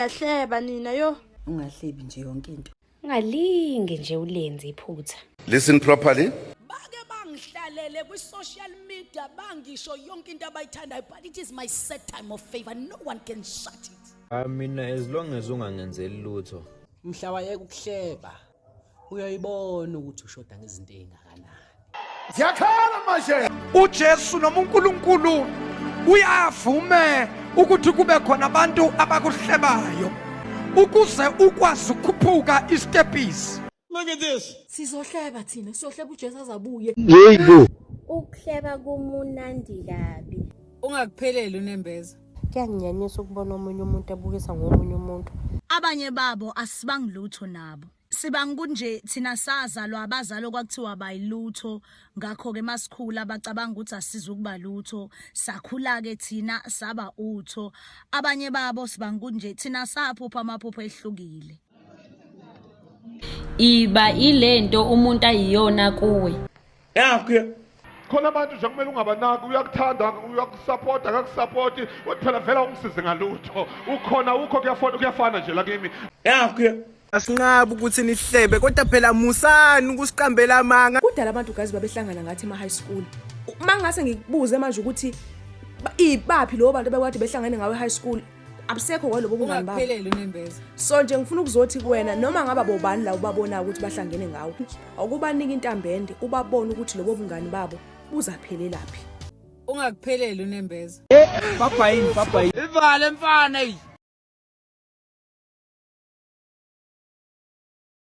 Yahleba nina yo. Ungahlebi nje yonke into. Ungalinge nje ulenze iphutha. Listen properly. Bake bangihlalele kwi social media bangisho yonke into abayithandayo, but it is my set time of favor. No one can shut it. Mina as long as ungangenzeli lutho. Mhla wayeka ukuhleba. Uyayibona ukuthi ushoda ngezinto ezingakanani. Siyakhala manje. uJesu noma uNkulunkulu uyavume ukuthi kube khona abantu abakuhlebayo ukuze ukwazi ukukhuphuka istepisi. Look at this. Sizohleba thina, sizohleba uJesu azabuye. Yebo. Ukuhleba kumunandi kabi. Ungakupheleli uNembeza. Kuyanginyanyisa ukubona omunye umuntu abukisa ngomunye umuntu. Abanye babo asibangilutho nabo. Sibanga kunje thina sazalwa abazalo kwakuthiwa bayilutho, ngakho ke masikhula bacabanga ukuthi asizukuba lutho, sakhula ke thina saba utho. Abanye babo sibanga kunje thina saphupha amaphupho ehlukile. Iba ilento umuntu ayiyona kuwe. Yakho. Khona abantu nje kumele ungabanaki, uyakuthanda, uyakusupport, akakusupport, uthi phela vela ungisize ngalutho. Ukhona ukho kuyafana nje la kimi. Yakho. Asingabe ukuthi nihlebe kodwa phela musani ukusiqambela amanga. Kudala abantu gazi babehlangana ngathi ema high school. Mangase ngikubuze manje ukuthi ibaphi lo bantu bekade behlangane ngawe high school. Abusekho kwalobo bungani babo. Ungakupheleli uNembeza. So nje ngifuna ukuzothi kuwena noma ngaba bobani la ubabona ukuthi bahlangene ngawo. Akubanika intambende ubabona ukuthi lobo bungani babo buzaphelelaphi. Ungakupheleli uNembeza. Baba yini. Ivale mfana.